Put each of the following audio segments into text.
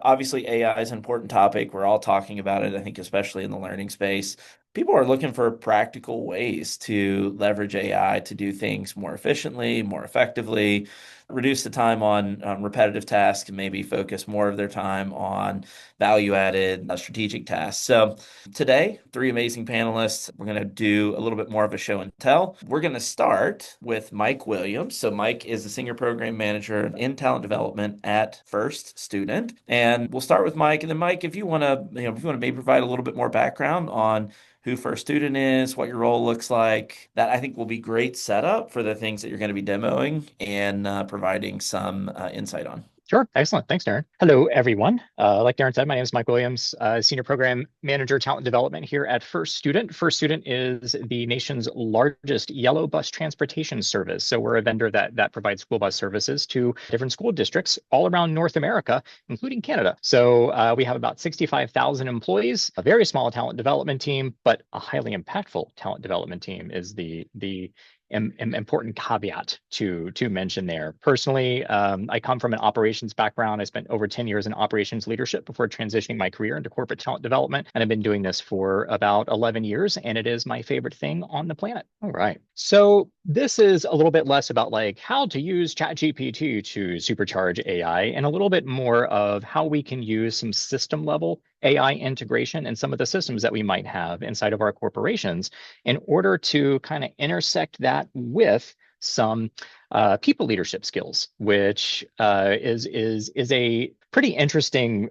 Obviously, AI is an important topic. We're all talking about it, I think, especially in the learning space. People are looking for practical ways to leverage AI to do things more efficiently, more effectively, reduce the time on repetitive tasks, and maybe focus more of their time on value-added strategic tasks. So today, three amazing panelists. We're going to do a little bit more of a show and tell. We're going to start with Mike Williams. So Mike is the senior program manager in talent development at First Student. And we'll start with Mike. And then Mike, if you want to, if you want to maybe provide a little bit more background on who First Student is, what your role looks like, that I think will be great setup for the things that you're going to be demoing and providing some insight on. Sure. Excellent. Thanks, Darren. Hello, everyone. Like Darren said, my name is Mike Williams, Senior Program Manager, Talent Development here at First Student. First Student is the nation's largest yellow bus transportation service. So we're a vendor that provides school bus services to different school districts all around North America, including Canada. So we have about 65,000 employees, a very small talent development team, but a highly impactful talent development team is the important caveat to mention there. Personally, I come from an operations background. I spent over 10 years in operations leadership before transitioning my career into corporate talent development. And I've been doing this for about 11 years, and it is my favorite thing on the planet. All right. So this is a little bit less about like how to use ChatGPT to supercharge AI and a little bit more of how we can use some system level AI integration in some of the systems that we might have inside of our corporations in order to kind of intersect that with some people leadership skills, which is a pretty interesting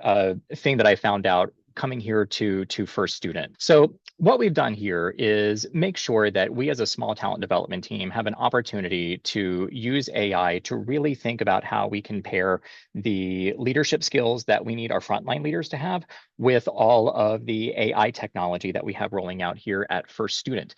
thing that I found out coming here to First Student. So what we've done here is make sure that we as a small talent development team have an opportunity to use AI to really think about how we can pair the leadership skills that we need our frontline leaders to have with all of the AI technology that we have rolling out here at First Student.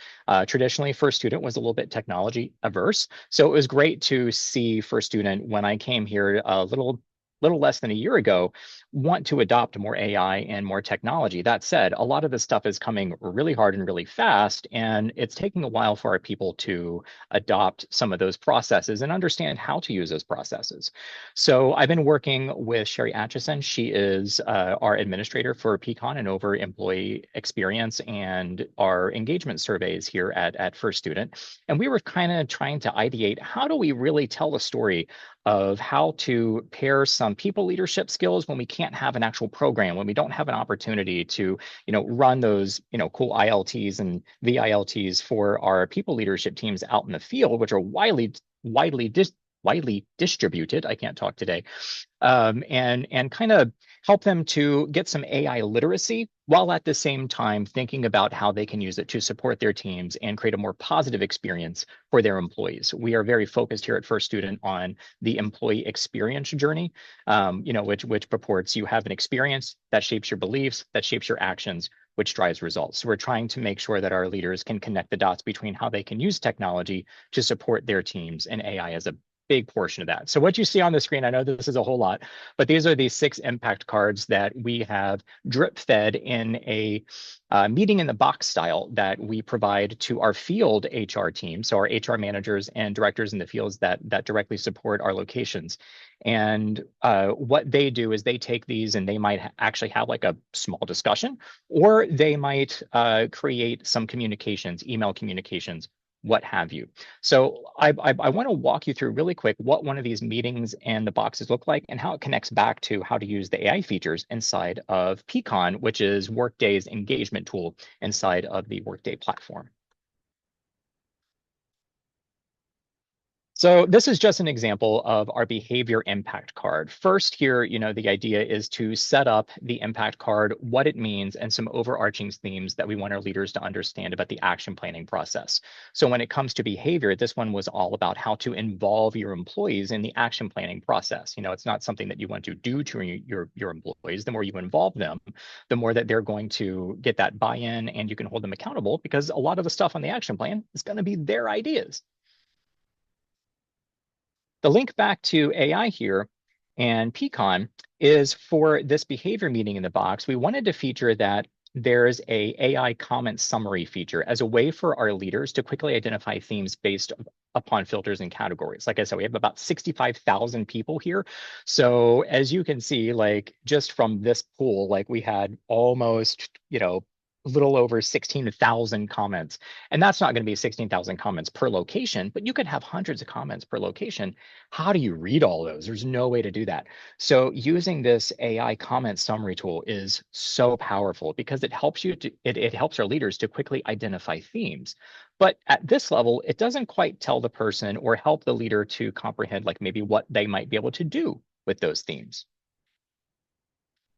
Traditionally, First Student was a little bit technology averse. So it was great to see First Student when I came here a little less than a year ago, want to adopt more AI and more technology. That said, a lot of this stuff is coming really hard and really fast, and it's taking a while for our people to adopt some of those processes and understand how to use those processes. So I've been working with Sherry Atchison. She is our administrator for Peakon and over employee experience and our engagement surveys here at First Student. And we were kind of trying to ideate how do we really tell a story of how to pair some people leadership skills when we can't have an actual program, when we don't have an opportunity to, run those, cool ILTs and VILTs for our people leadership teams out in the field, which are widely distributed. I can't talk today. And kind of help them to get some AI literacy while at the same time thinking about how they can use it to support their teams and create a more positive experience for their employees. We are very focused here at First Student on the employee experience journey, which purports you have an experience that shapes your beliefs, that shapes your actions, which drives results. So we're trying to make sure that our leaders can connect the dots between how they can use technology to support their teams, and AI as a big portion of that. So what you see on the screen, I know this is a whole lot, but these are the 6 impact cards that we have drip fed in a meeting in the box style that we provide to our field HR team. So our HR managers and directors in the fields that directly support our locations. And what they do is they take these and they might actually have like a small discussion, or they might create some communications, email communications, what have you. So I want to walk you through really quick what one of these meetings and the boxes look like and how it connects back to how to use the AI features inside of Peakon, which is Workday's engagement tool inside of the Workday platform. So this is just an example of our behavior impact card. First here, the idea is to set up the impact card, what it means, and some overarching themes that we want our leaders to understand about the action planning process. So when it comes to behavior, this one was all about how to involve your employees in the action planning process. It's not something that you want to do to your employees. The more you involve them, the more that they're going to get that buy-in and you can hold them accountable because a lot of the stuff on the action plan is going to be their ideas. The link back to AI here and Peakon is for this behavior meeting in the box. We wanted to feature that there's a AI comment summary feature as a way for our leaders to quickly identify themes based upon filters and categories. Like I said, we have about 65,000 people here. So as you can see, like just from this pool, like we had almost, a little over 16,000 comments. And that's not going to be 16,000 comments per location, but you could have hundreds of comments per location. How do you read all those? There's no way to do that. So using this AI comment summary tool is so powerful because it helps our leaders to quickly identify themes. But at this level, it doesn't quite tell the person or help the leader to comprehend like maybe what they might be able to do with those themes.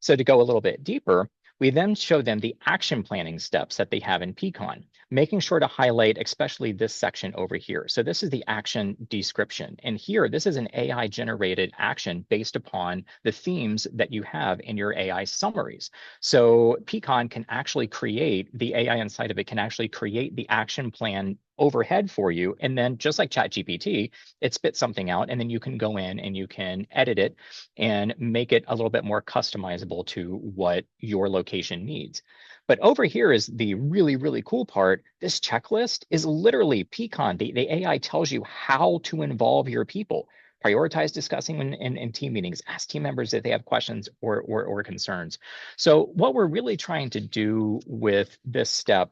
So to go a little bit deeper, we then show them the action planning steps that they have in Pecan, making sure to highlight especially this section over here. So this is the action description. And here, this is an AI generated action based upon the themes that you have in your AI summaries. So Pecan can actually create, the AI inside of it can actually create the action plan overhead for you. And then just like ChatGPT, it spits something out and then you can go in and you can edit it and make it a little bit more customizable to what your location needs. But over here is the really, really cool part. This checklist is literally Pecan. The AI tells you how to involve your people. Prioritize discussing in team meetings, ask team members if they have questions or concerns. So what we're really trying to do with this step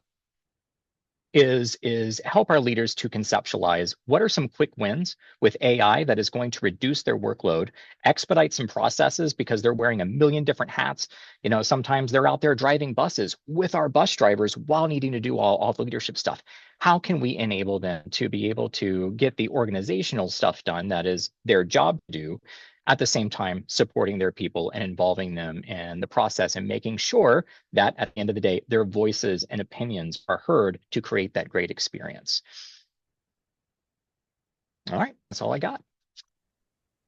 is help our leaders to conceptualize what are some quick wins with AI that is going to reduce their workload, expedite some processes because they're wearing a million different hats. Sometimes they're out there driving buses with our bus drivers while needing to do all the leadership stuff. How can we enable them to be able to get the organizational stuff done that is their job to do, at the same time supporting their people and involving them in the process and making sure that at the end of the day, their voices and opinions are heard to create that great experience. All right, that's all I got.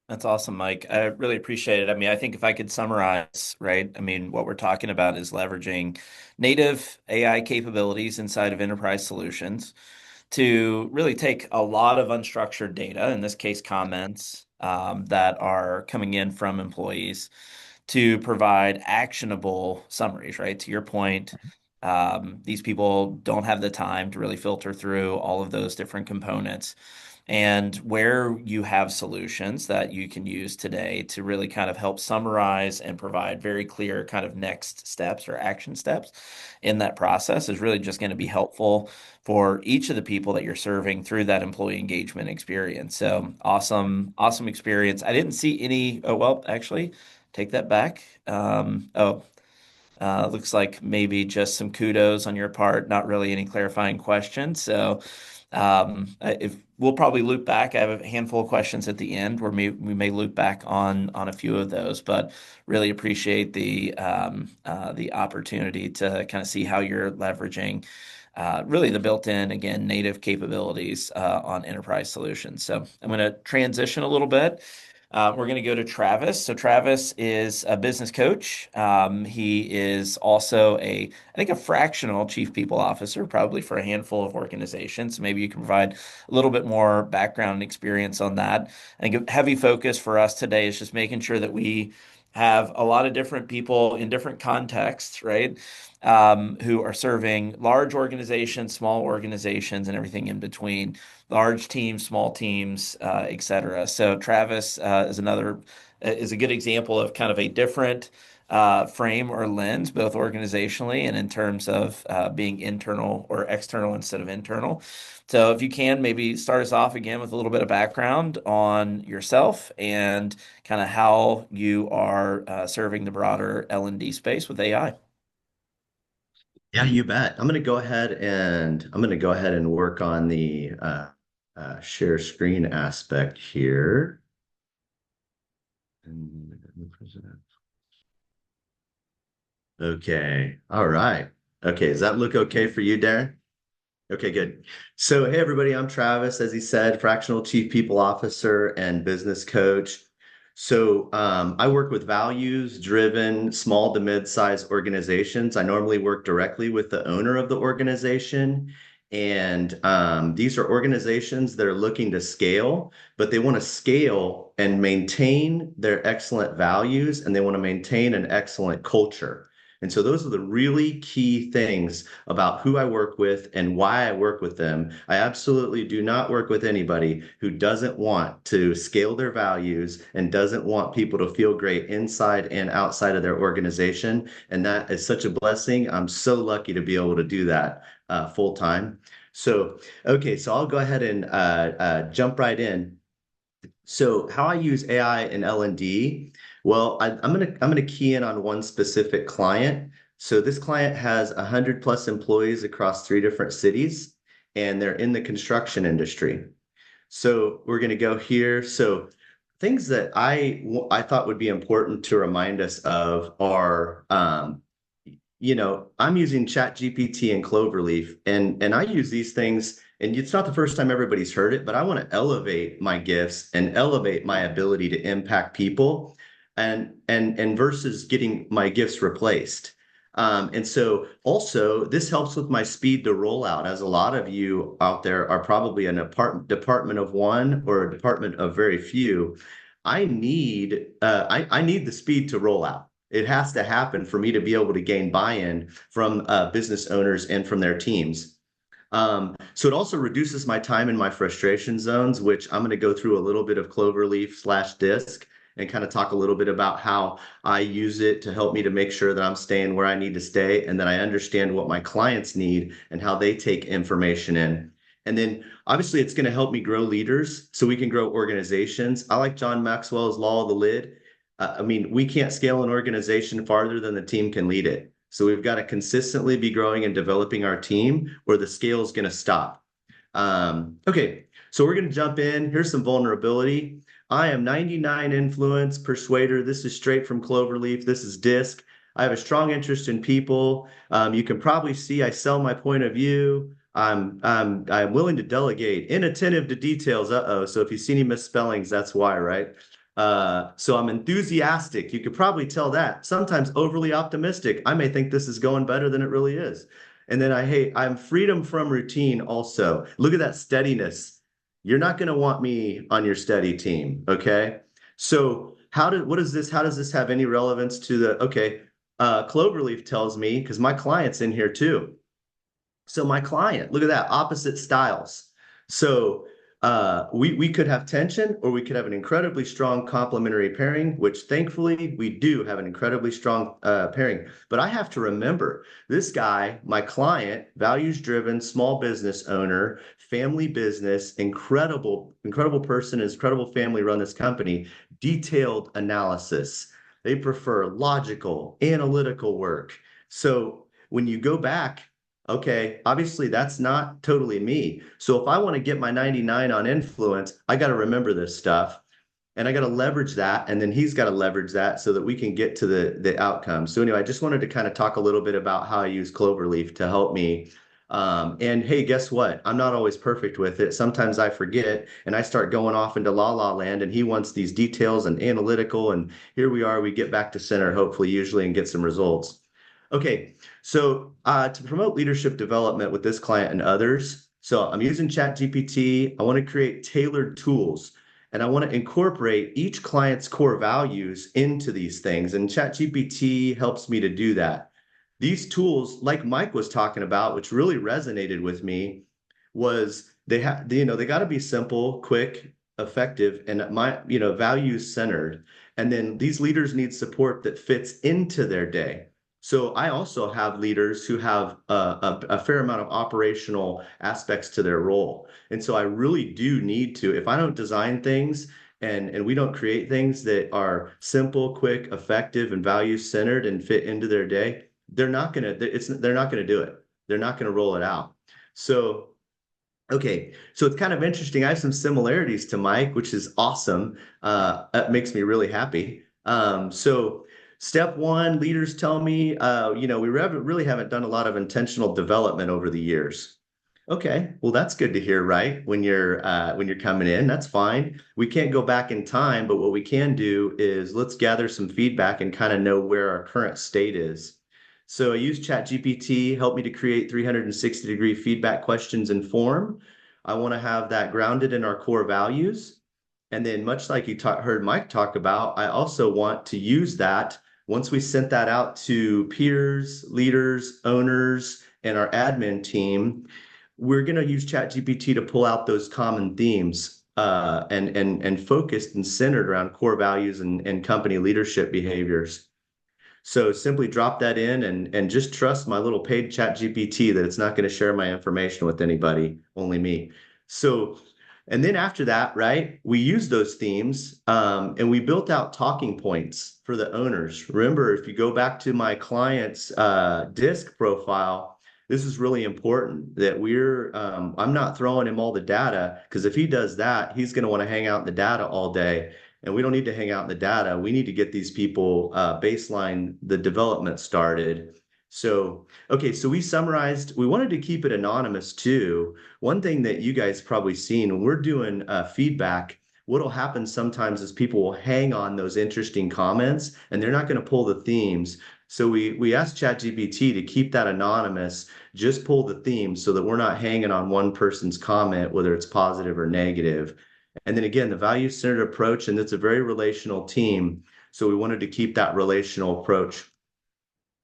That's awesome, Mike. I really appreciate it. I mean, I think if I could summarize, right? I mean, what we're talking about is leveraging native AI capabilities inside of enterprise solutions to really take a lot of unstructured data, in this case, comments that are coming in from employees, to provide actionable summaries, right? To your point, these people don't have the time to really filter through all of those different components. And where you have solutions that you can use today to really kind of help summarize and provide very clear kind of next steps or action steps in that process is really just going to be helpful for each of the people that you're serving through that employee engagement experience. So awesome, awesome experience. I didn't see any, oh, well, actually, take that back. Looks like maybe just some kudos on your part, not really any clarifying questions. So if we'll probably loop back. I have a handful of questions at the end where we may loop back on a few of those, but really appreciate the opportunity to kind of see how you're leveraging really the built-in, again, native capabilities on enterprise solutions. So I'm going to transition a little bit. We're going to go to Travis. So Travis is a business coach. He is also I think, a fractional chief people officer, probably for a handful of organizations. So maybe you can provide a little bit more background and experience on that. I think a heavy focus for us today is just making sure that we have a lot of different people in different contexts, right? Who are serving large organizations, small organizations, and everything in between, large teams, small teams, et cetera. So Travis is a good example of kind of a different frame or lens, both organizationally and in terms of being internal or external instead of internal. So if you can, maybe start us off again with a little bit of background on yourself and kind of how you are serving the broader L&D space with AI. Yeah, you bet. I'm gonna go ahead and work on the share screen aspect here. And okay. All right. Okay. Does that look okay for you, Darren? Okay, good. So, hey, everybody, I'm Travis, as he said, fractional chief people officer and business coach. So, I work with values-driven small to mid-sized organizations. I normally work directly with the owner of the organization. And these are organizations that are looking to scale, but they want to scale and maintain their excellent values, and they want to maintain an excellent culture. And so those are the really key things about who I work with and why I work with them. I absolutely do not work with anybody who doesn't want to scale their values and doesn't want people to feel great inside and outside of their organization. And that is such a blessing. I'm so lucky to be able to do that full time. So, okay, so I'll go ahead and jump right in. So how I use AI and L&D, well, I'm gonna key in on one specific client. So this client has 100 plus employees across 3 different cities, and they're in the construction industry. So we're gonna go here. So things that I thought would be important to remind us of are I'm using ChatGPT and Cloverleaf, and I use these things, and it's not the first time everybody's heard it, but I want to elevate my gifts and elevate my ability to impact people, and versus getting my gifts replaced. And so also this helps with my speed to roll out, as a lot of you out there are probably an department of one or a department of very few. I need the speed to roll out. It has to happen for me to be able to gain buy-in from business owners and from their teams. So it also reduces my time in my frustration zones, which I'm going to go through a little bit of Cloverleaf/Disc and kind of talk a little bit about how I use it to help me to make sure that I'm staying where I need to stay and that I understand what my clients need and how they take information in. And then obviously it's going to help me grow leaders so we can grow organizations. I like John Maxwell's law of the lid. I mean, we can't scale an organization farther than the team can lead it. So we've got to consistently be growing and developing our team, or the scale is going to stop. Okay, so we're going to jump in. Here's some vulnerability. I am 99 influence persuader. This is straight from Cloverleaf. This is DISC. I have a strong interest in people. You can probably see I sell my point of view. I'm willing to delegate, inattentive to details. So if you see any misspellings, that's why, right? So I'm enthusiastic. You could probably tell that. Sometimes overly optimistic. I may think this is going better than it really is. And then I'm freedom from routine also. Look at that steadiness. You're not going to want me on your steady team, okay? So how does this have any relevance to Cloverleaf tells me, because my client's in here too. So my client, look at that, opposite styles. So we could have tension, or we could have an incredibly strong complementary pairing, which thankfully we do have an incredibly strong pairing. But I have to remember this guy, my client, values-driven, small business owner, family business, incredible person, incredible family run this company, detailed analysis. They prefer logical, analytical work. So when you go back, okay, obviously that's not totally me. So if I want to get my 99 on influence, I got to remember this stuff, and I got to leverage that. And then he's got to leverage that so that we can get to the outcome. So anyway, I just wanted to kind of talk a little bit about how I use Cloverleaf to help me. And hey, guess what? I'm not always perfect with it. Sometimes I forget and I start going off into la la land, and he wants these details and analytical. And here we are, we get back to center, hopefully, usually, and get some results. Okay, so to promote leadership development with this client and others, so I'm using ChatGPT. I want to create tailored tools, and I want to incorporate each client's core values into these things, and ChatGPT helps me to do that. These tools, like Mike was talking about, which really resonated with me, was they got to be simple, quick, effective, and values centered. And then these leaders need support that fits into their day. So I also have leaders who have a fair amount of operational aspects to their role. And so I really do need to, if I don't design things and we don't create things that are simple, quick, effective, and value centered and fit into their day, they're not gonna do it. They're not gonna roll it out. So okay, so it's kind of interesting. I have some similarities to Mike, which is awesome. That makes me really happy. So step one, leaders tell me, we really haven't done a lot of intentional development over the years. Okay, well, that's good to hear, right? When you're coming in, that's fine. We can't go back in time, but what we can do is let's gather some feedback and kind of know where our current state is. So I use ChatGPT, help me to create 360-degree feedback questions and form. I want to have that grounded in our core values. And then much like you heard Mike talk about, I also want to use that Once we sent that out to peers, leaders, owners, and our admin team, we're going to use ChatGPT to pull out those common themes and focused and centered around core values and company leadership behaviors. So simply drop that in and just trust my little paid chat GPT that it's not going to share my information with anybody, only me. So, and then after that, right, we use those themes and we built out talking points for the owners. Remember, if you go back to my client's DISC profile, this is really important that I'm not throwing him all the data because if he does that, he's going to want to hang out in the data all day. And we don't need to hang out in the data. We need to get these people baseline the development started. So, okay, so we summarized, we wanted to keep it anonymous too. One thing that you guys probably seen when we're doing feedback, what'll happen sometimes is people will hang on those interesting comments and they're not going to pull the themes. So we asked ChatGPT to keep that anonymous, just pull the themes so that we're not hanging on one person's comment, whether it's positive or negative. And then again, the value-centered approach, and it's a very relational team. So we wanted to keep that relational approach.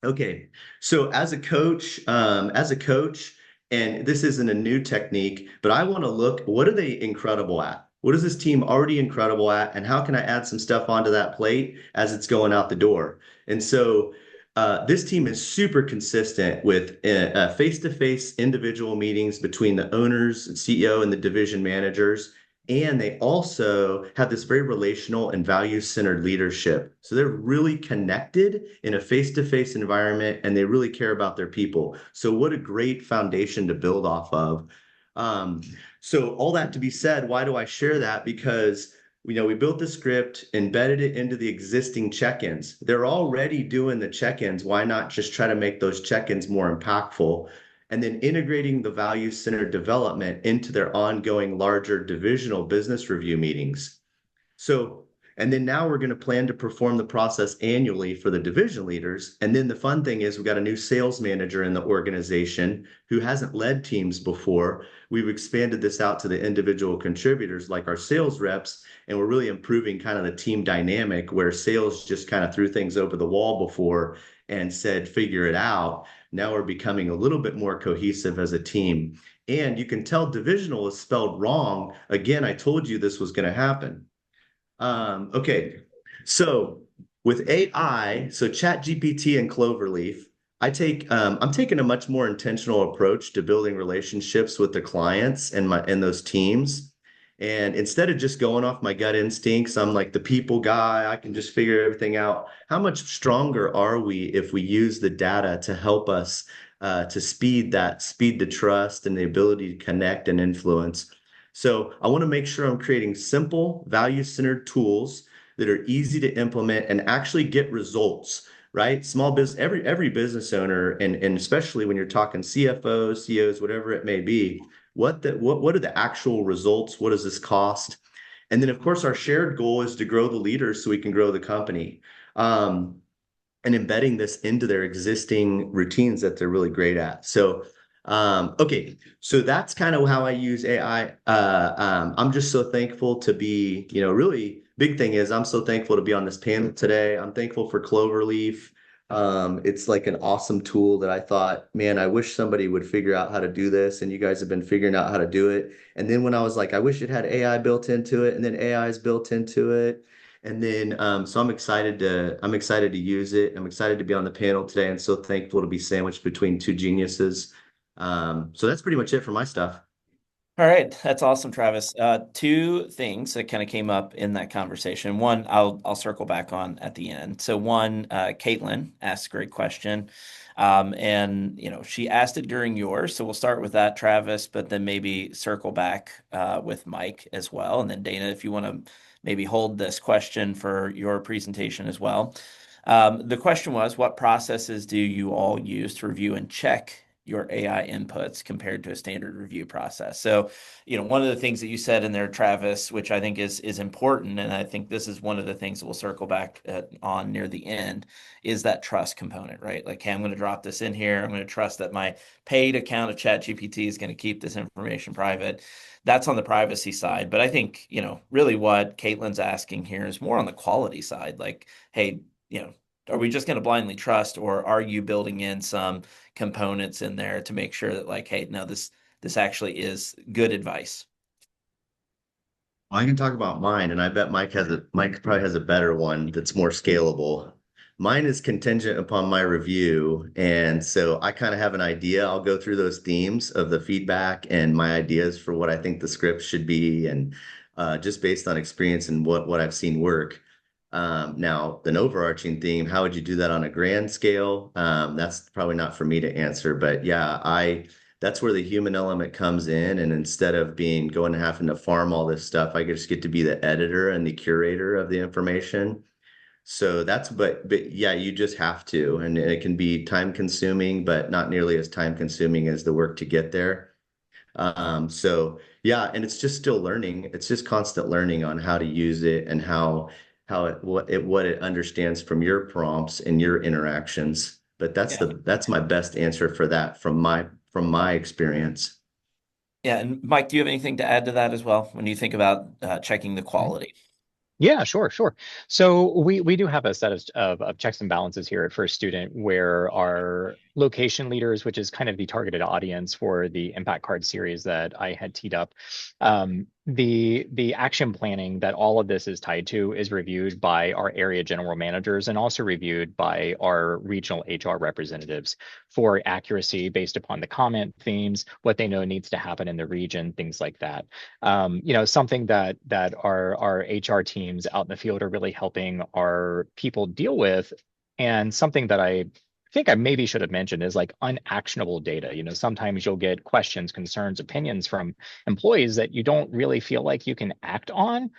Okay, so as a coach, and this isn't a new technique, but I want to look, what are they incredible at? What is this team already incredible at? And how can I add some stuff onto that plate as it's going out the door? And so this team is super consistent with face-to-face individual meetings between the owners, CEO, and the division managers. And they also have this very relational and value-centered leadership. So they're really connected in a face-to-face environment and they really care about their people. So what a great foundation to build off of. Um, so all that to be said, why do I share that? Because we built the script, embedded it into the existing check-ins. They're already doing the check-ins. Why not just try to make those check-ins more impactful? And then integrating the value-centered development into their ongoing larger divisional business review meetings. So, and then now we're going to plan to perform the process annually for the division leaders. And then the fun thing is we've got a new sales manager in the organization who hasn't led teams before. We've expanded this out to the individual contributors like our sales reps, and we're really improving kind of the team dynamic where sales just kind of threw things over the wall before and said, figure it out. Now we're becoming a little bit more cohesive as a team. And you can tell divisional is spelled wrong. Again, I told you this was going to happen. Okay, so with AI, so ChatGPT and Cloverleaf, I'm taking a much more intentional approach to building relationships with the clients and those teams. And instead of just going off my gut instincts, I'm like the people guy, I can just figure everything out. How much stronger are we if we use the data to help us to speed the trust and the ability to connect and influence? So I want to make sure I'm creating simple, value-centered tools that are easy to implement and actually get results, right? Small business, every business owner, and especially when you're talking CFOs, CEOs, whatever it may be, what are the actual results? What does this cost? And then, of course, our shared goal is to grow the leaders so we can grow the company. And embedding this into their existing routines that they're really great at. So, okay, so that's kind of how I use AI. I'm just so thankful to be, really big thing is I'm so thankful to be on this panel today. I'm thankful for Cloverleaf. It's like an awesome tool that I thought, man, I wish somebody would figure out how to do this. And you guys have been figuring out how to do it. And then when I was like, I wish it had AI built into it, and then AI is built into it. And then, so I'm excited to use it. I'm excited to be on the panel today and so thankful to be sandwiched between two geniuses. So that's pretty much it for my stuff. All right, that's awesome, Travis. Two things that kind of came up in that conversation. One, I'll circle back on at the end. So one, Caitlin asked a great question, and she asked it during yours. So we'll start with that, Travis, but then maybe circle back with Mike as well, and then Dana, if you want to maybe hold this question for your presentation as well. The question was, what processes do you all use to review and check your AI inputs compared to a standard review process? So, one of the things that you said in there, Travis, which I think is important, and I think this is one of the things that we'll circle back on near the end, is that trust component, right? Like, hey, I'm going to drop this in here. I'm going to trust that my paid account of ChatGPT is going to keep this information private. That's on the privacy side. But I think, really what Caitlin's asking here is more on the quality side. Like, hey, are we just going to blindly trust, or are you building in some components in there to make sure that like, hey, no, this actually is good advice? I can talk about mine, and I bet Mike probably has a better one that's more scalable. Mine is contingent upon my review, and so I kind of have an idea. I'll go through those themes of the feedback and my ideas for what I think the script should be, and just based on experience and what I've seen work. Now, an overarching theme, how would you do that on a grand scale? That's probably not for me to answer, but yeah, I that's where the human element comes in. And instead of being going and having to farm all this stuff, I just get to be the editor and the curator of the information. So but yeah, you just have to, and it can be time consuming, but not nearly as time consuming as the work to get there. So yeah, and it's just still learning. It's just constant learning on how to use it and how what it understands from your prompts and your interactions. But Yeah. that's my best answer for that from my experience. Yeah. And Mike, do you have anything to add to that as well when you think about checking the quality? Yeah, sure, sure. So we do have a set of checks and balances here at First Student where our location leaders, which is kind of the targeted audience for the Impact Card series that I had teed up, the action planning that all of this is tied to is reviewed by our area general managers and also reviewed by our regional HR representatives for accuracy based upon the comment themes, what they know needs to happen in the region, things like that. Something that our HR teams out in the field are really helping our people deal with, and something that I think I maybe should have mentioned is like unactionable data. Sometimes you'll get questions, concerns, opinions from employees that you don't really feel like you can act on,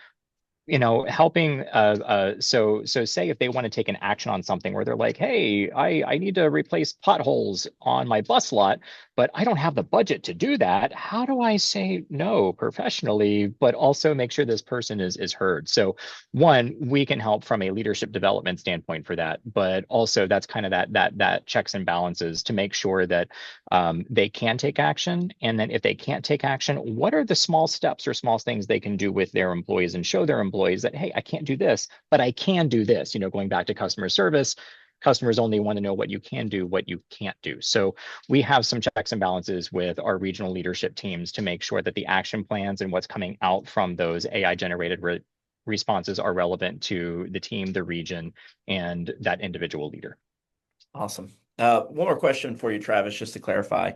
helping so say if they want to take an action on something where they're like, hey, I need to replace potholes on my bus lot, but I don't have the budget to do that. How do I say no professionally, but also make sure this person is heard? So one, we can help from a leadership development standpoint for that, but also that's kind of that checks and balances to make sure that they can take action. And then if they can't take action, what are the small steps or small things they can do with their employees and show their employees that, hey, I can't do this, but I can do this, going back to customer service. Customers only want to know what you can do, what you can't do. So we have some checks and balances with our regional leadership teams to make sure that the action plans and what's coming out from those AI generated responses are relevant to the team, the region, and that individual leader. Awesome. One more question for you, Travis, just to clarify.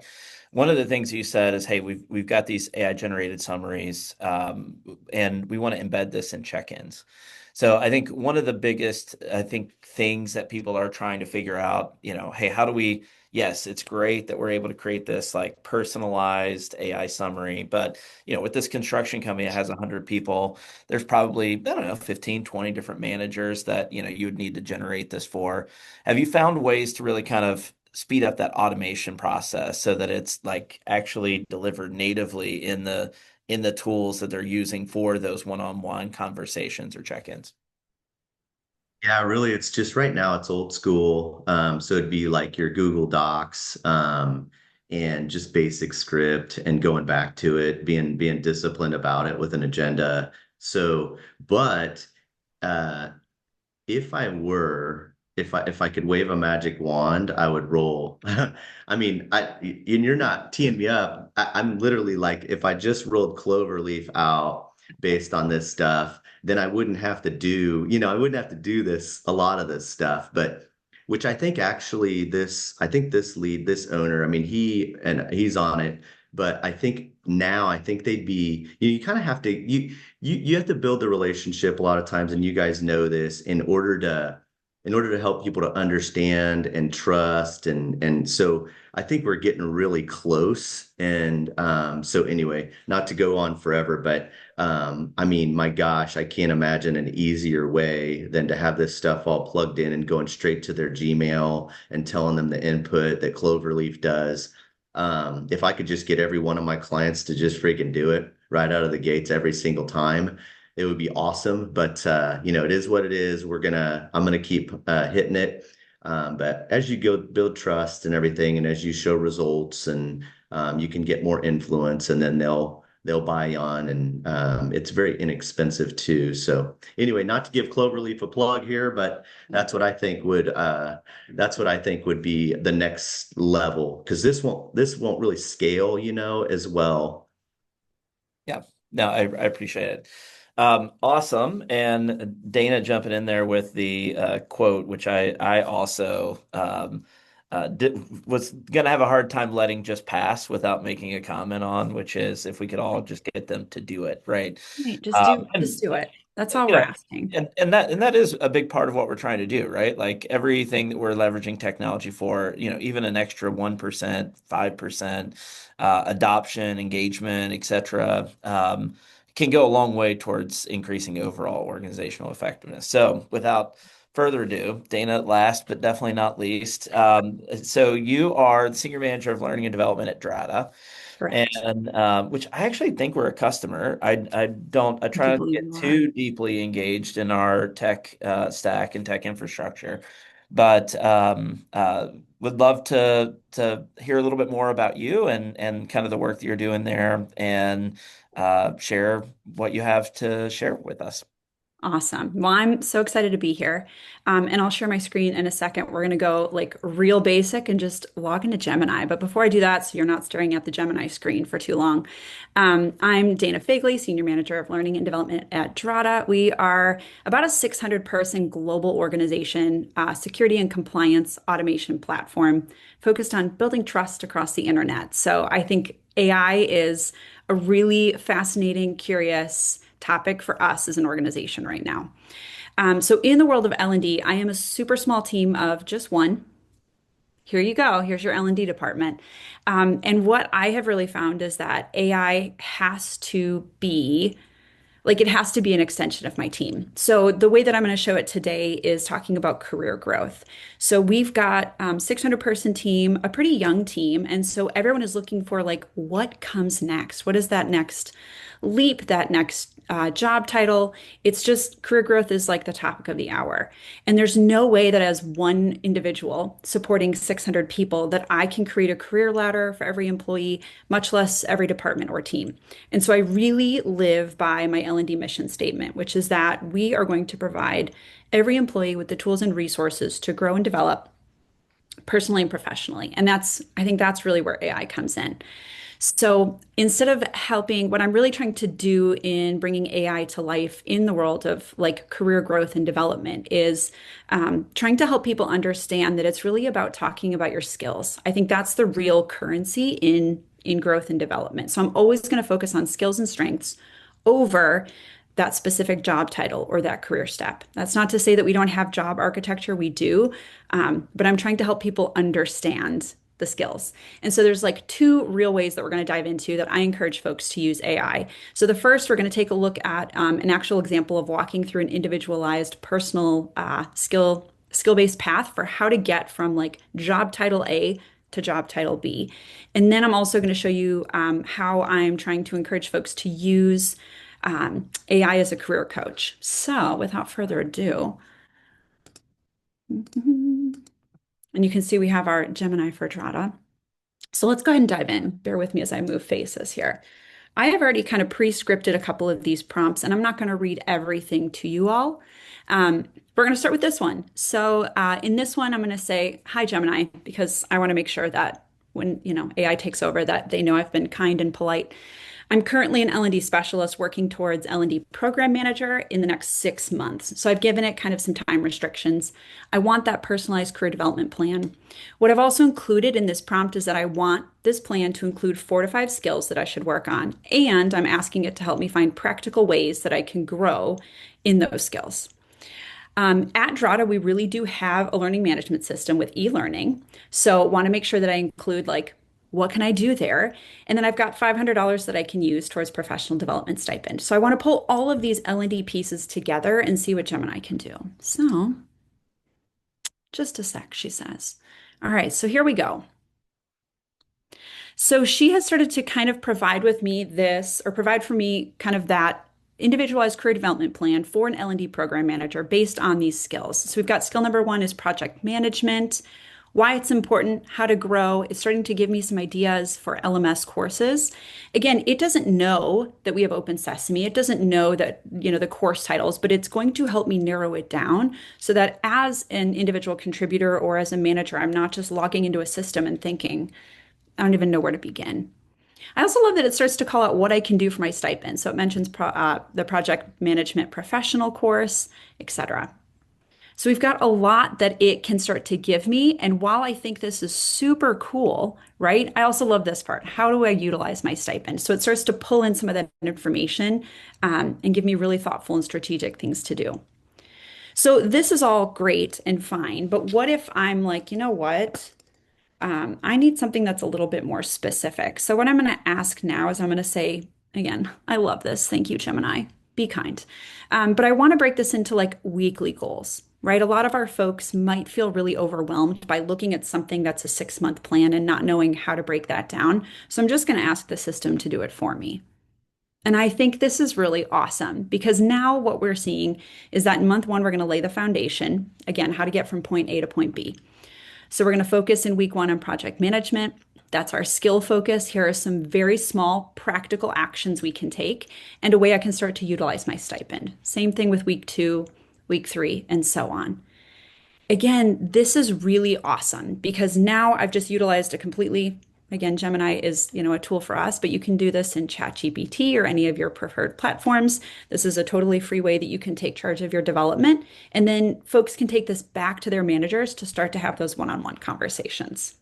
One of the things you said is, hey, we've got these AI generated summaries, and we want to embed this in check-ins. So I think one of the biggest, things that people are trying to figure out, hey, how do we, yes, it's great that we're able to create this like personalized AI summary, but with this construction company that has 100 people, there's probably, I don't know, 15, 20 different managers that, you would need to generate this for. Have you found ways to really kind of speed up that automation process so that it's like actually delivered natively in the tools that they're using for those one-on-one conversations or check-ins? Yeah, really, it's just right now it's old school. So it'd be like your Google Docs, and just basic script and going back to it, being disciplined about it with an agenda. So, but uh, if I could wave a magic wand, I would roll. I mean, and you're not teeing me up. I'm literally like, if I just rolled Cloverleaf out based on this stuff, then I wouldn't have to do a lot of this stuff. But which I think actually I think this owner, I mean, he's on it. But I think they'd be, you kind of have to, you have to build the relationship a lot of times, and you guys know this in order to help people to understand and trust, and so I think we're getting really close. And so anyway, not to go on forever, but I mean, my gosh, I can't imagine an easier way than to have this stuff all plugged in and going straight to their Gmail and telling them the input that Cloverleaf does. If I could just get every one of my clients to just freaking do it right out of the gates every single time, it would be awesome. But it is what it is. I'm gonna keep hitting it. But as you go build trust and everything, and as you show results, and you can get more influence, and then they'll buy on, and it's very inexpensive too. So anyway, not to give Cloverleaf a plug here, but that's what I think would be the next level, because this won't really scale, as well. Yeah, no, I appreciate it. Awesome. And Dana jumping in there with the quote, which I also was going to have a hard time letting just pass without making a comment on, which is if we could all just get them to do it, right? Right, just And do it. That's all you we're know, asking. and that is a big part of what we're trying to do, right? Like everything that we're leveraging technology for, even an extra 1%, 5% adoption, engagement, etc., can go a long way towards increasing overall organizational effectiveness. So, without further ado, Dana, last but definitely not least, so you are the senior manager of learning and development at Drata. Correct. And which I actually think we're a customer. I I do try not to believe get you are. too deeply engaged in our tech stack and tech infrastructure, but would love to hear a little bit more about you and kind of the work that you're doing there, and share what you have to share with us. Awesome. Well, I'm so excited to be here. And I'll share my screen in a second. We're going to go like real basic and just log into Gemini. But before I do that, so you're not staring at the Gemini screen for too long, I'm Dana Fagley, Senior Manager of Learning and Development at Drata. We are about a 600-person global organization, security and compliance automation platform focused on building trust across the internet. So I think AI is a really fascinating, curious topic for us as an organization right now. So in the world of L&D, I am a super small team of just one. Here you go. Here's your L&D department. And what I have really found is that AI has to be it has to be an extension of my team. So the way that I'm going to show it today is talking about career growth. So we've got 600-person team, a pretty young team, and so everyone is looking for like what comes next. What is that next leap? That next job title? It's just career growth is like the topic of the hour, and there's no way that as one individual supporting 600 people that I can create a career ladder for every employee, much less every department or team. And so I really live by my L&D mission statement, which is that we are going to provide every employee with the tools and resources to grow and develop personally and professionally. And I think that's really where AI comes in. So instead of helping, what I'm really trying to do in bringing AI to life in the world of like career growth and development is trying to help people understand that it's really about talking about your skills. I think that's the real currency in growth and development. So I'm always going to focus on skills and strengths over that specific job title or that career step. That's not to say that we don't have job architecture, we do, but I'm trying to help people understand the skills. And so there's like two real ways that we're going to dive into that I encourage folks to use AI. So the first, we're going to take a look at an actual example of walking through an individualized personal skill-based path for how to get from like job title A to job title B. And then I'm also going to show you how I'm trying to encourage folks to use AI as a career coach. So without further ado, and you can see we have our Gemini for Drata. So let's go ahead and dive in. Bear with me as I move faces here. I have already kind of pre-scripted a couple of these prompts, and I'm not going to read everything to you all. We're going to start with this one. So in this one, I'm going to say, "Hi, Gemini," because I want to make sure that when AI takes over, that they know I've been kind and polite. I'm currently an L&D specialist working towards L&D program manager in the next 6 months. So I've given it kind of some time restrictions. I want that personalized career development plan. What I've also included in this prompt is that I want this plan to include 4 to 5 skills that I should work on. And I'm asking it to help me find practical ways that I can grow in those skills. At Drata, we really do have a learning management system with e-learning. So want to make sure that I include like, what can I do there? And then I've got $500 that I can use towards professional development stipend. So I want to pull all of these L&D pieces together and see what Gemini can do. So just a sec, she says. All right, so here we go. So she has started to kind of provide with me this, or provide for me kind of that individualized career development plan for an L&D program manager based on these skills. So we've got skill number 1 is project management, why it's important, how to grow. It's starting to give me some ideas for LMS courses. Again, it doesn't know that we have Open Sesame. It doesn't know that, the course titles, but it's going to help me narrow it down so that as an individual contributor or as a manager, I'm not just logging into a system and thinking, I don't even know where to begin. I also love that it starts to call out what I can do for my stipend. So it mentions the project management professional course, etc. So we've got a lot that it can start to give me. And while I think this is super cool, right, I also love this part. How do I utilize my stipend? So it starts to pull in some of that information and give me really thoughtful and strategic things to do. So this is all great and fine. But what if I'm like, you know what? I need something that's a little bit more specific. So what I'm going to ask now is I'm going to say, again, I love this. Thank you, Gemini. Be kind. But I want to break this into like weekly goals, right? A lot of our folks might feel really overwhelmed by looking at something that's a 6-month plan and not knowing how to break that down. So I'm just going to ask the system to do it for me. And I think this is really awesome because now what we're seeing is that in month one, we're going to lay the foundation, again, how to get from point A to point B. So we're going to focus in week one on project management. That's our skill focus. Here are some very small practical actions we can take and a way I can start to utilize my stipend. Same thing with week two, week three, and so on. Again, this is really awesome because now I've just utilized a completely, again, Gemini is, a tool for us, but you can do this in ChatGPT or any of your preferred platforms. This is a totally free way that you can take charge of your development. And then folks can take this back to their managers to start to have those one-on-one conversations.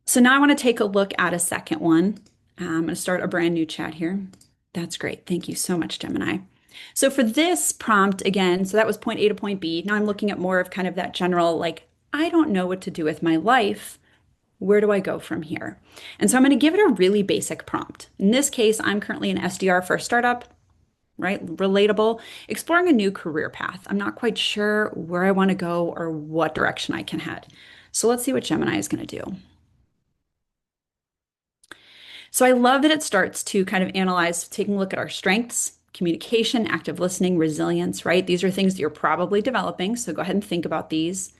So now I want to take a look at a second one. I'm going to start a brand new chat here. That's great. Thank you so much, Gemini. So for this prompt, again, so that was point A to point B. Now I'm looking at more of kind of that general, like, I don't know what to do with my life. Where do I go from here? And so I'm going to give it a really basic prompt. In this case, I'm currently an SDR for a startup, right? Relatable, exploring a new career path. I'm not quite sure where I want to go or what direction I can head. So let's see what Gemini is going to do. So I love that it starts to kind of analyze, taking a look at our strengths, communication, active listening, resilience, right? These are things that you're probably developing. So go ahead and think about these.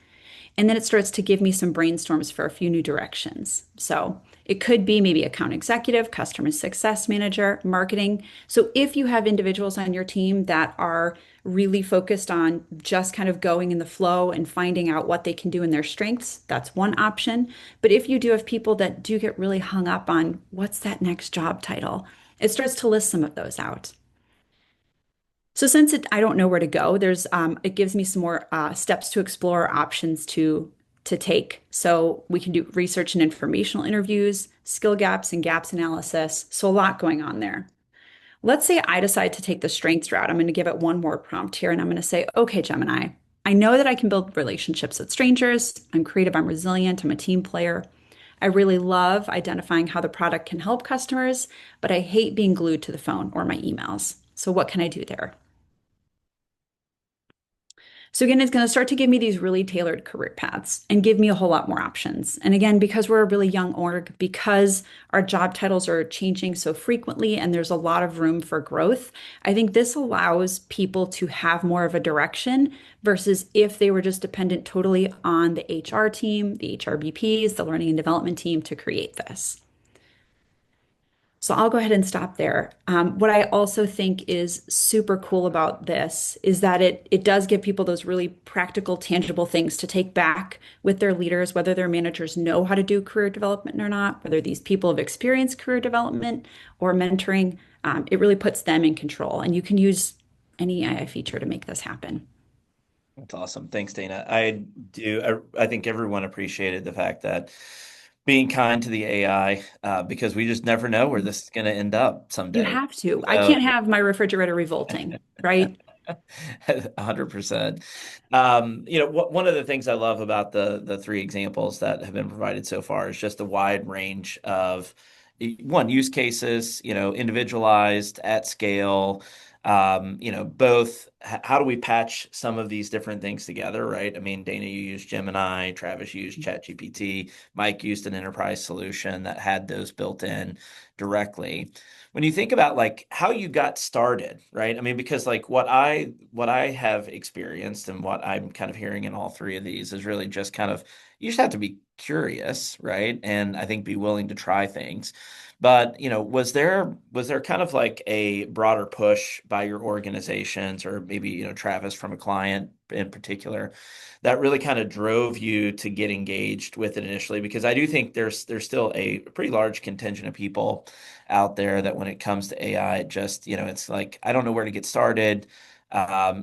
And then it starts to give me some brainstorms for a few new directions. So it could be maybe account executive, customer success manager, marketing. So if you have individuals on your team that are really focused on just kind of going in the flow and finding out what they can do in their strengths, that's one option. But if you do have people that do get really hung up on what's that next job title, it starts to list some of those out. So since I don't know where to go, it gives me some more steps to explore, options to take. So we can do research and informational interviews, skill gaps and gaps analysis. So a lot going on there. Let's say I decide to take the strengths route. I'm going to give it one more prompt here, and I'm going to say, okay, Gemini, I know that I can build relationships with strangers. I'm creative. I'm resilient. I'm a team player. I really love identifying how the product can help customers, but I hate being glued to the phone or my emails. So what can I do there? So again, it's going to start to give me these really tailored career paths and give me a whole lot more options. And again, because we're a really young org, because our job titles are changing so frequently and there's a lot of room for growth, I think this allows people to have more of a direction versus if they were just dependent totally on the HR team, the HRBPs, the learning and development team to create this. So I'll go ahead and stop there. What I also think is super cool about this is that it does give people those really practical, tangible things to take back with their leaders, whether their managers know how to do career development or not, whether these people have experienced career development or mentoring. It really puts them in control, and you can use any AI feature to make this happen. That's awesome. Thanks, Dana. I do. I think everyone appreciated the fact that being kind to the AI, because we just never know where this is going to end up You someday. have to. I So can't have my refrigerator revolting, right? 100%. One of the things I love about the three examples that have been provided so far is just a wide range of one use cases, individualized at scale, both how do we patch some of these different things together, right? I mean, Dana, you used Gemini, Travis used ChatGPT, Mike used an enterprise solution that had those built in directly. When you think about like how you got started, right? I mean, because like what I have experienced and what I'm kind of hearing in all three of these is really just kind of you just have to be curious, right? And I think be willing to try things. But, was there kind of like a broader push by your organizations or maybe, Travis from a client in particular that really kind of drove you to get engaged with it initially? Because I do think there's still a pretty large contingent of people out there that when it comes to AI, it just, it's like I don't know where to get started. I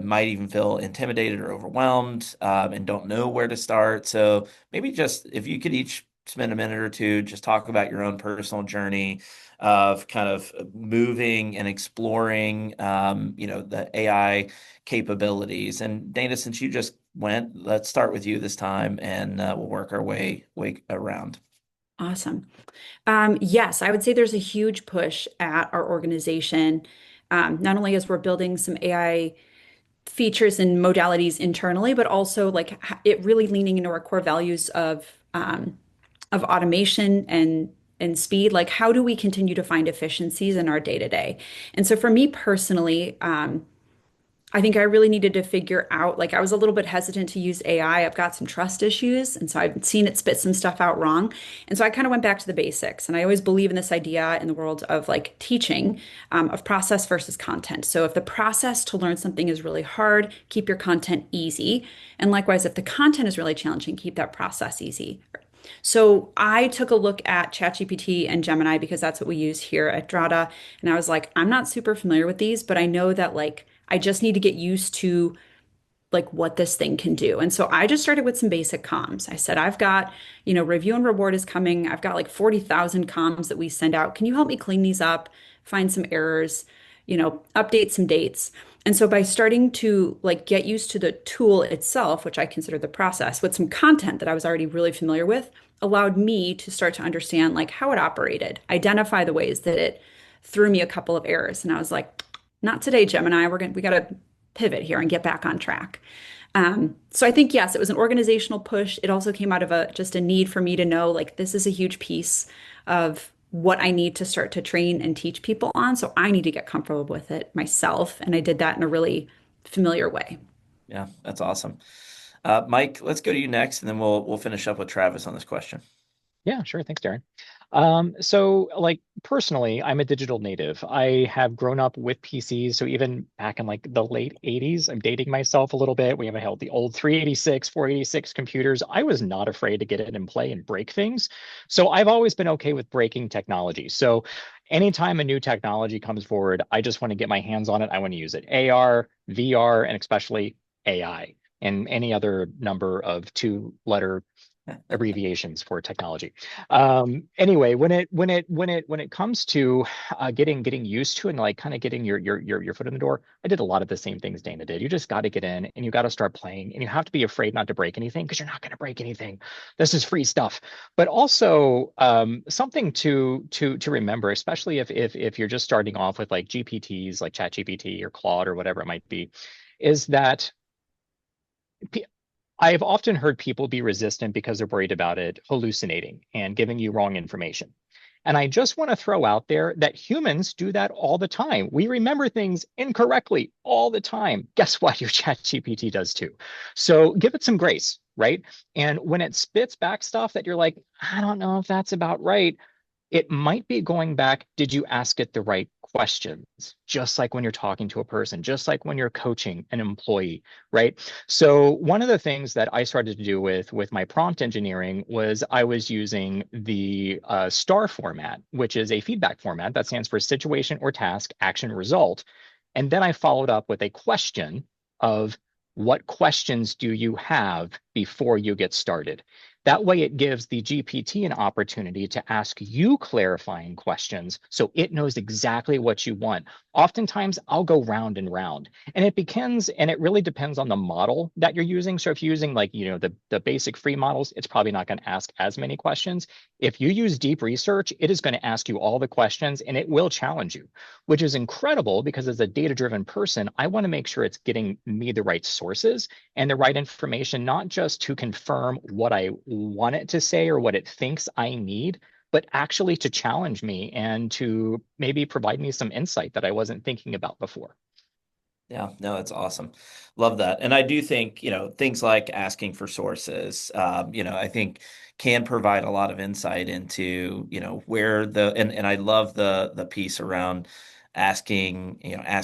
might even feel intimidated or overwhelmed, and don't know where to start. So maybe just if you could each spend a minute or two, just talk about your own personal journey of kind of moving and exploring, the AI capabilities. And Dana, since you just went, let's start with you this time, and we'll work our way around. Awesome. Yes, I would say there's a huge push at our organization, not only as we're building some AI features and modalities internally, but also like it really leaning into our core values of automation and speed. Like, how do we continue to find efficiencies in our day to day? And so, for me personally, I think I really needed to figure out, like, I was a little bit hesitant to use AI. I've got some trust issues. And so I've seen it spit some stuff out wrong. And so I kind of went back to the basics. And I always believe in this idea in the world of like teaching, of process versus content. So if the process to learn something is really hard, keep your content easy. And likewise, if the content is really challenging, keep that process easy. So I took a look at ChatGPT and Gemini because that's what we use here at Drata. And I was like, I'm not super familiar with these, but I know that like I just need to get used to like what this thing can do. And so I just started with some basic comms. I said, I've got, review and reward is coming. I've got like 40,000 comms that we send out. Can you help me clean these up, find some errors, update some dates? And so by starting to like get used to the tool itself, which I consider the process, with some content that I was already really familiar with, allowed me to start to understand like how it operated, identify the ways that it threw me a couple of errors. And I was like, not today, Gemini. We got to pivot here and get back on track. So I think, yes, it was an organizational push. It also came out of just a need for me to know, like, this is a huge piece of what I need to start to train and teach people on. So I need to get comfortable with it myself. And I did that in a really familiar way. Yeah, that's awesome. Mike, let's go to you next, and then we'll finish up with Travis on this question. Yeah, sure. Thanks, Darren. So like personally, I'm a digital native. I have grown up with PCs. So even back in like the late 80s, I'm dating myself a little bit. We have held the old 386, 486 computers. I was not afraid to get in and play and break things. So I've always been okay with breaking technology. So anytime a new technology comes forward, I just want to get my hands on it. I want to use it. AR, VR, and especially AI and any other number of two-letter abbreviations for technology. Anyway, when it comes to getting used to and like kind of getting your foot in the door, I did a lot of the same things Dana did. You just got to get in and you got to start playing, and you have to be afraid not to break anything because you're not going to break anything. This is free stuff. But also something to remember, especially if you're just starting off with like GPTs like ChatGPT or Claude or whatever it might be, is that I've often heard people be resistant because they're worried about it hallucinating and giving you wrong information. And I just want to throw out there that humans do that all the time. We remember things incorrectly all the time. Guess what? Your chat GPT does too. So give it some grace, right? And when it spits back stuff that you're like, I don't know if that's about right, it might be going back, did you ask it the right questions? Just like when you're talking to a person, just like when you're coaching an employee, right? So one of the things that I started to do with my prompt engineering was I was using the STAR format, which is a feedback format that stands for situation or task, action, result. And then I followed up with a question of what questions do you have before you get started? That way, it gives the GPT an opportunity to ask you clarifying questions so it knows exactly what you want. Oftentimes, I'll go round and round, and it really depends on the model that you're using. So if you're using like, the basic free models, it's probably not going to ask as many questions. If you use deep research, it is going to ask you all the questions and it will challenge you, which is incredible because as a data-driven person, I want to make sure it's getting me the right sources and the right information, not just to confirm what I want it to say or what it thinks I need, but actually to challenge me and to maybe provide me some insight that I wasn't thinking about before. Yeah, no, that's awesome. Love that. And I do think, things like asking for sources, I think can provide a lot of insight into, where and I love the piece around asking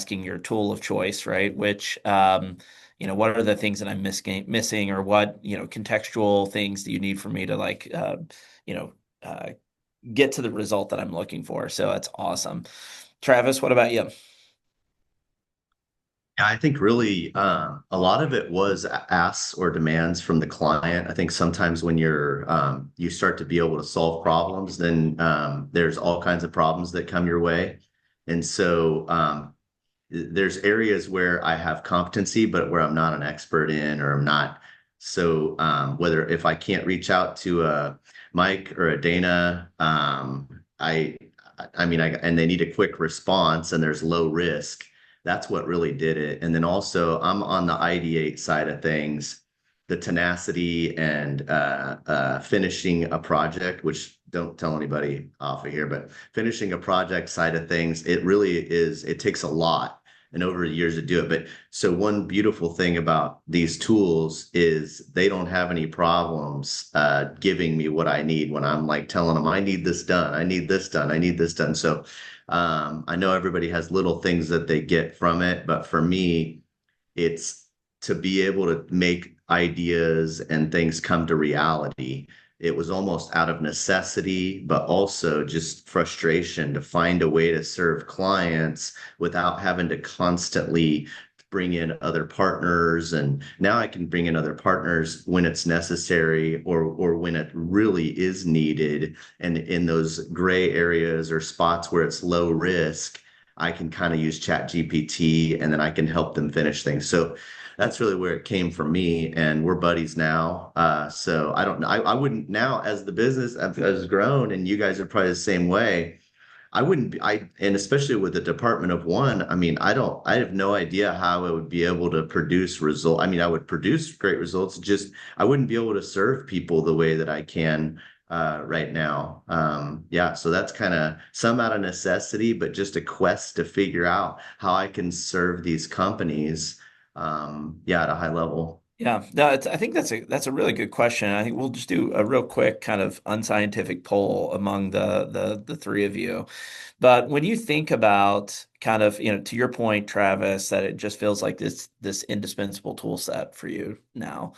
your tool of choice, right? Which, what are the things that I'm missing or what, contextual things do you need for me to like, you know, uh, get to the result that I'm looking for. So that's awesome. Travis, what about you? Yeah, I think really a lot of it was asks or demands from the client. I think sometimes when you start to be able to solve problems, then there's all kinds of problems that come your way. And so there's areas where I have competency, but where I'm not an expert in, or I'm not. So whether if I can't reach out to a Mike or a Dana, I mean, and they need a quick response and there's low risk. That's what really did it. And then also, I'm on the ideate side of things, the tenacity and finishing a project, which don't tell anybody off of here, but finishing a project side of things, it really is, it takes a lot and over the years to do it. But so one beautiful thing about these tools is they don't have any problems giving me what I need when I'm like telling them, I need this done, I need this done, I need this done. So I know everybody has little things that they get from it, but for me, it's to be able to make ideas and things come to reality. It was almost out of necessity, but also just frustration to find a way to serve clients without having to constantly bring in other partners. And now I can bring in other partners when it's necessary or when it really is needed. And in those gray areas or spots where it's low risk, I can kind of use Chat GPT and then I can help them finish things. So that's really where it came from me. And we're buddies now. So I don't know. I wouldn't now, as the business has grown and you guys are probably the same way. I wouldn't be, and especially with the department of one, I mean, I have no idea how I would be able to produce result. I mean, I would produce great results, just I wouldn't be able to serve people the way that I can right now. Yeah, so that's kind of some out of necessity, but just a quest to figure out how I can serve these companies, yeah, at a high level. Yeah, no, I think that's a really good question. I think we'll just do a real quick kind of unscientific poll among the three of you. But when you think about kind of, to your point, Travis, that it just feels like this indispensable tool set for you now.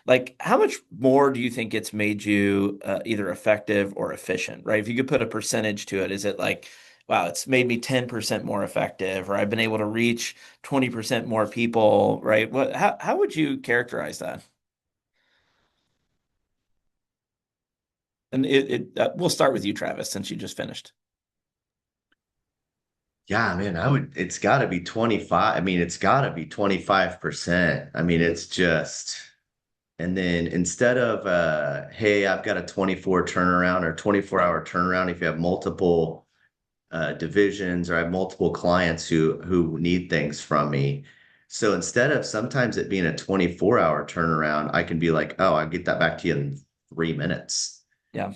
Like, how much more do you think it's made you either effective or efficient, right? If you could put a percentage to it, is it like, wow, it's made me 10% more effective, or I've been able to reach 20% more people, right? How would you characterize that? And we'll start with you, Travis, since you just finished. Yeah, man, it's got to be 25. I mean, it's got to be 25%. I mean, it's just, and then instead of, hey, I've got a 24 turnaround or 24-hour turnaround, if you have multiple divisions or I have multiple clients who need things from me. So instead of sometimes it being a 24-hour turnaround, I can be like, oh, I'll get that back to you in 3 minutes, Yeah.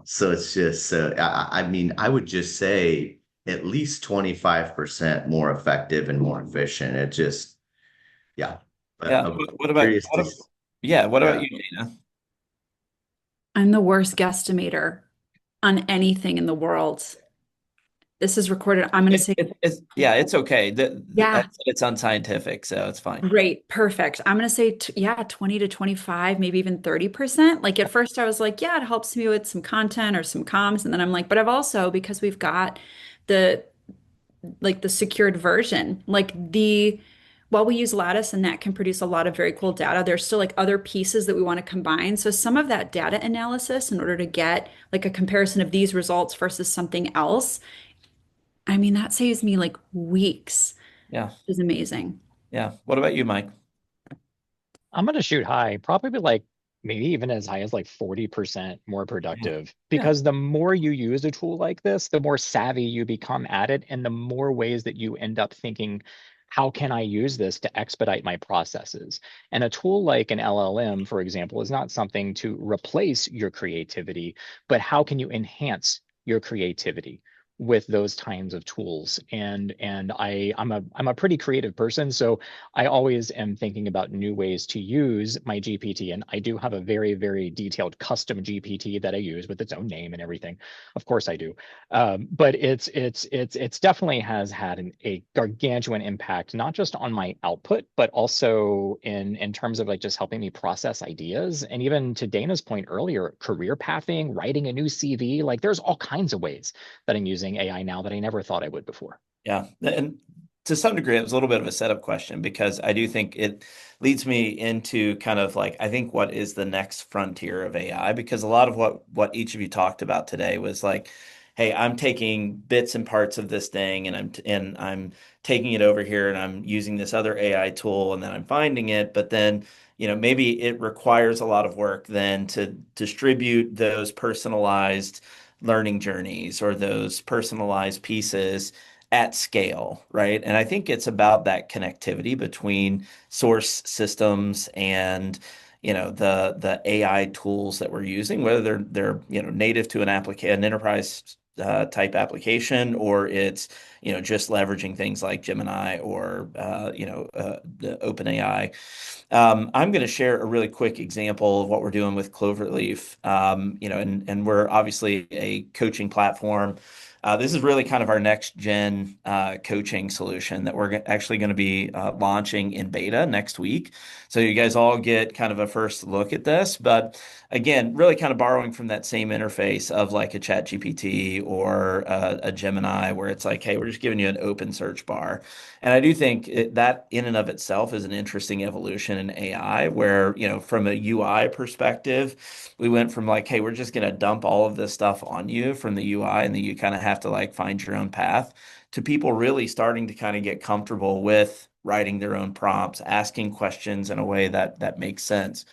So it's just so I mean, I would just say at least 25% more effective and more efficient. It just, yeah. But Yeah. I'm What about curious to, yeah, what about yeah. you, Dana? I'm the worst guesstimator on anything in the world. This is recorded. I'm going to say, Yeah, it's okay. yeah, It's unscientific, so it's fine. great, perfect. I'm going to say, yeah, 20 to 25, maybe even 30%. Like at first I was like, yeah, it helps me with some content or some comms. And then I'm like, but I've also, because we've got the, like the secured version, like the while we use Lattice and that can produce a lot of very cool data, there's still like other pieces that we want to combine. So some of that data analysis in order to get like a comparison of these results versus something else, I mean, that saves me like weeks, Yeah. which is amazing. Yeah. What about you, Mike? I'm gonna shoot high, probably like maybe even as high as like 40% more Yeah. productive. Yeah. Because the more you use a tool like this, the more savvy you become at it, and the more ways that you end up thinking, how can I use this to expedite my processes? And a tool like an LLM, for example, is not something to replace your creativity, but how can you enhance your creativity with those kinds of tools? And I'm a pretty creative person, so I always am thinking about new ways to use my GPT. And I do have a very, very detailed custom GPT that I use with its own name and everything. Of course I do. But it's definitely has had a gargantuan impact, not just on my output, but also in terms of like just helping me process ideas. And even to Dana's point earlier, career pathing, writing a new CV, like there's all kinds of ways that I'm using AI now that I never thought I would before. Yeah. And to some degree, it was a little bit of a setup question because I do think it leads me into kind of like, I think what is the next frontier of AI? Because a lot of what each of you talked about today was like, hey, I'm taking bits and parts of this thing and I'm taking it over here and I'm using this other AI tool and then I'm finding it, but then maybe it requires a lot of work then to distribute those personalized learning journeys or those personalized pieces at scale, right? And I think it's about that connectivity between source systems and the AI tools that we're using, whether they're native to an enterprise type application, or it's just leveraging things like Gemini or the OpenAI. I'm going to share a really quick example of what we're doing with Cloverleaf. And we're obviously a coaching platform. This is really kind of our next gen coaching solution that we're actually going to be launching in beta next week. So you guys all get kind of a first look at this. But again, really kind of borrowing from that same interface of like a Chat GPT or a Gemini, where it's like, hey, we're just giving you an open search bar. And I do think that in and of itself is an interesting evolution in AI, where, from a UI perspective, we went from like, hey, we're just going to dump all of this stuff on you from the UI, and then you kind of have to like find your own path, to people really starting to kind of get comfortable with writing their own prompts, asking questions in a way that makes sense.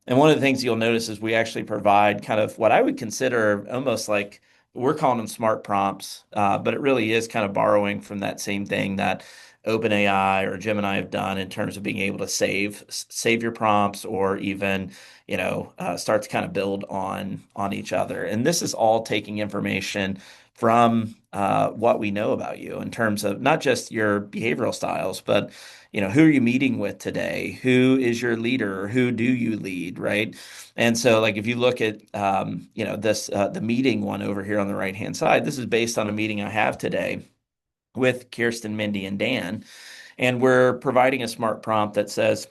And one of the things you'll notice is we actually provide kind of what I would consider almost like we're calling them smart prompts, but it really is kind of borrowing from that same thing that OpenAI or Gemini have done in terms of being able to save your prompts, or even start to kind of build on each other. And this is all taking information from what we know about you in terms of not just your behavioral styles, but who are you meeting with today? Who is your leader? Who do you lead, right? And so, like, if you look at this the meeting one over here on the right hand side, this is based on a meeting I have today with Kirsten, Mindy, and Dan. And we're providing a smart prompt that says,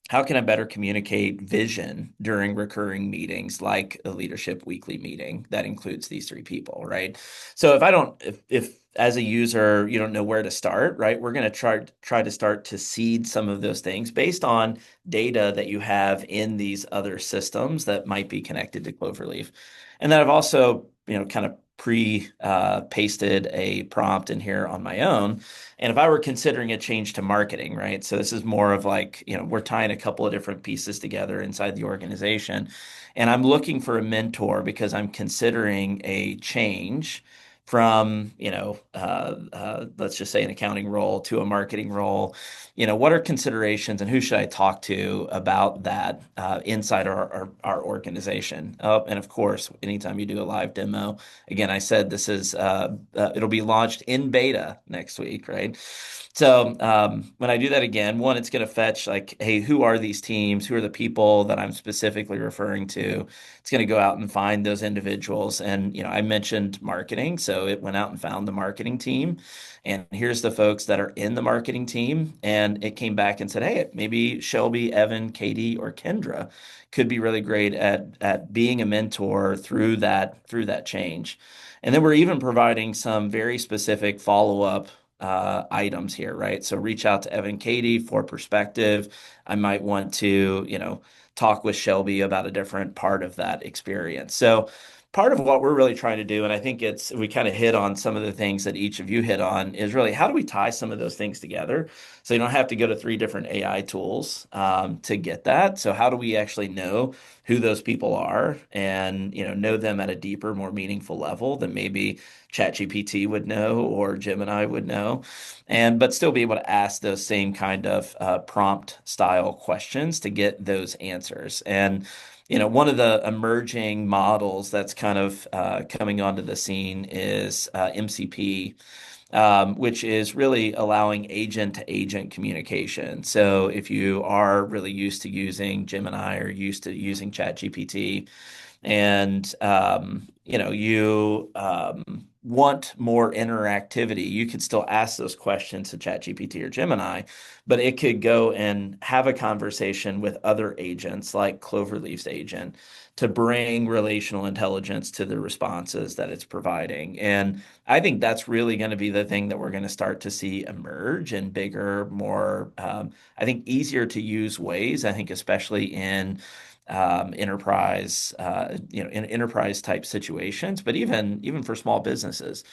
how can I better communicate vision during recurring meetings like a leadership weekly meeting that includes these three people, right? So if as a user you don't know where to start, right, we're going to try to start to seed some of those things based on data that you have in these other systems that might be connected to Cloverleaf. And then I've also, kind of pasted a prompt in here on my own. And if I were considering a change to marketing, right? So this is more of like, we're tying a couple of different pieces together inside the organization. And I'm looking for a mentor because I'm considering a change from, let's just say an accounting role to a marketing role. What are considerations and who should I talk to about that inside our organization? Oh, and of course, anytime you do a live demo, again, I said this is it'll be launched in beta next week, right? So when I do that again, one, it's going to fetch like, hey, who are these teams? Who are the people that I'm specifically referring to? It's going to go out and find those individuals. And I mentioned marketing, so it went out and found the marketing team. And here's the folks that are in the marketing team. And it came back and said, hey, maybe Shelby, Evan, Katie, or Kendra could be really great at being a mentor through that change. And then we're even providing some very specific follow-up items here, right? So reach out to Evan Katie for perspective. I might want to, talk with Shelby about a different part of that experience. So part of what we're really trying to do, and I think we kind of hit on some of the things that each of you hit on, is really how do we tie some of those things together so you don't have to go to three different AI tools to get that. So how do we actually know who those people are and know them at a deeper, more meaningful level than maybe ChatGPT would know or Gemini would know, and but still be able to ask those same kind of prompt style questions to get those answers. And one of the emerging models that's kind of coming onto the scene is MCP, which is really allowing agent to agent communication. So if you are really used to using Gemini or used to using ChatGPT, and you want more interactivity, you could still ask those questions to ChatGPT or Gemini, but it could go and have a conversation with other agents like Cloverleaf's agent to bring relational intelligence to the responses that it's providing. And I think that's really going to be the thing that we're going to start to see emerge in bigger, more, I think, easier to use ways. I think especially in enterprise, in enterprise type situations, but even for small businesses.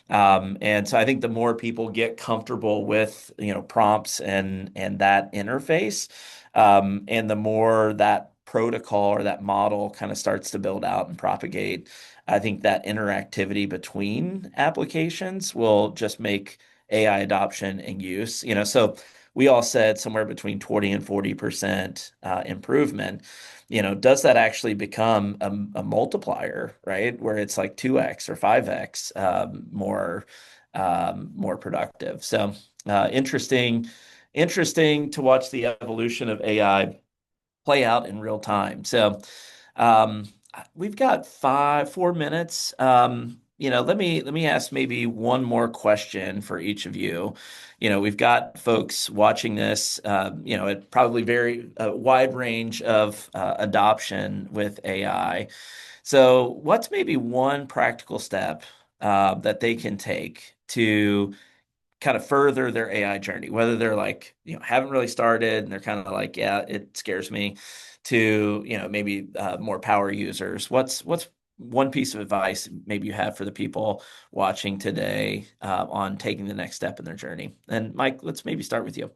And so I think the more people get comfortable with, prompts and that interface, and the more that protocol or that model kind of starts to build out and propagate, I think that interactivity between applications will just make AI adoption and use, so we all said somewhere between 20 and 40% improvement. Does that actually become a multiplier, right? Where it's like 2x or 5x more productive. So interesting to watch the evolution of AI play out in real time. So um, we've got 4 minutes. Let me ask maybe one more question for each of you. We've got folks watching this, at probably very wide range of adoption with AI. So, what's maybe one practical step that they can take to kind of further their AI journey, whether they're like, haven't really started and they're kind of like, yeah, it scares me, to, maybe more power users. What's one piece of advice maybe you have for the people watching today on taking the next step in their journey? And Mike, let's maybe start with you.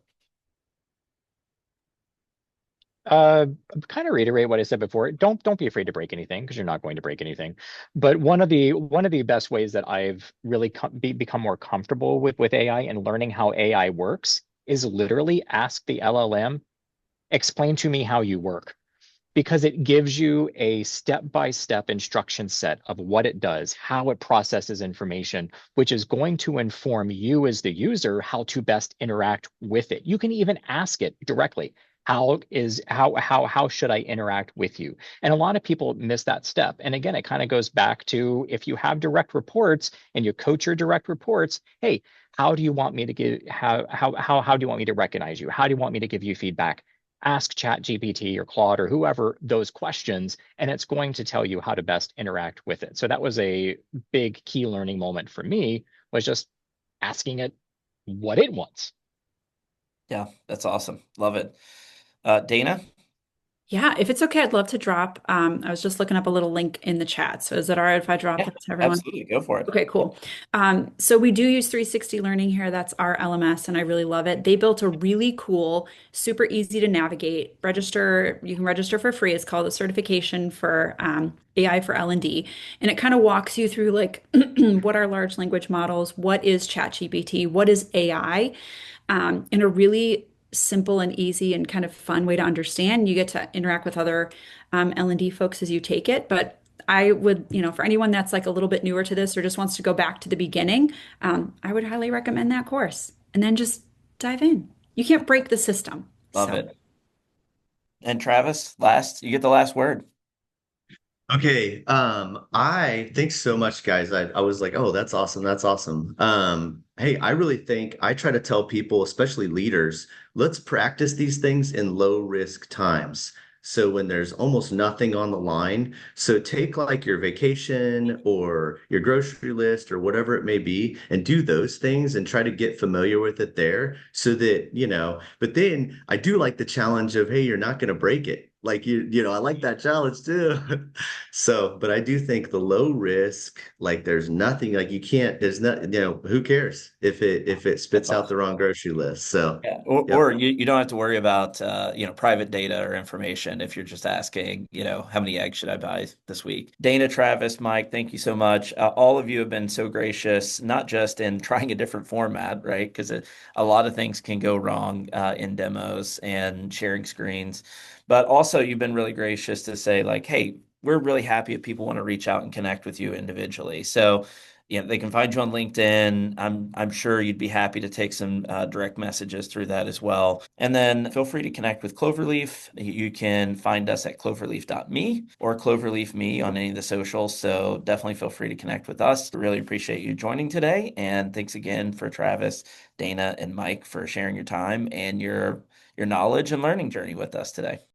Uh, Kind of reiterate what I said before. Don't be afraid to break anything because you're not going to break anything. But one of the best ways that I've really become more comfortable with AI and learning how AI works is literally ask the LLM, explain to me how you work, because it gives you a step-by-step instruction set of what it does, how it processes information, which is going to inform you as the user how to best interact with it. You can even ask it directly, how should I interact with you? And a lot of people miss that step. And again, it kind of goes back to, if you have direct reports and you coach your direct reports, hey, how do you want me to give how do you want me to recognize you? How do you want me to give you feedback? Ask ChatGPT or Claude or whoever those questions, and it's going to tell you how to best interact with it. So that was a big key learning moment for me, was just asking it what it wants. Yeah, that's awesome. Love it. Dana? Yeah, if it's okay, I'd love to drop. I was just looking up a little link in the chat. So is it all right if I drop Yeah, that to everyone? absolutely. Go for it. Okay, cool. So we do use 360 Learning here. That's our LMS, and I really love it. They built a really cool, super easy to navigate. You can register for free. It's called a certification for AI for L&D, and it kind of walks you through like what are large language models, what is ChatGPT, what is AI, in a really simple and easy and kind of fun way to understand. You get to interact with other L&D folks as you take it, but I would, for anyone that's like a little bit newer to this or just wants to go back to the beginning, I would highly recommend that course and then just dive in. You can't break the system. Love So, it. And Travis, you get the last word. Okay, I thanks so much, guys. I was like, oh, that's awesome, that's awesome. Hey, I really think I try to tell people, especially leaders, let's practice these things in low risk times. So when there's almost nothing on the line, so take like your vacation or your grocery list or whatever it may be and do those things and try to get familiar with it there so that, but then I do like the challenge of, hey, you're not going to break it. Like I like that challenge too. So, but I do think the low risk, like there's nothing like you can't, there's not, who cares if it That's spits out the awesome. wrong grocery list. So, Yeah. Or yep. you don't have to worry about private data or information if you're just asking, how many eggs should I buy this week? Dana, Travis, Mike, thank you so much. All of you have been so gracious, not just in trying a different format, right? Because a lot of things can go wrong in demos and sharing screens, but also you've been really gracious to say like, hey, we're really happy if people want to reach out and connect with you individually. So they can find you on LinkedIn. I'm sure you'd be happy to take some direct messages through that as well. And then feel free to connect with Cloverleaf. You can find us at cloverleaf.me or Cloverleaf me on any of the socials. So definitely feel free to connect with us. Really appreciate you joining today. And thanks again for Travis, Dana, and Mike for sharing your time and your knowledge and learning journey with us today.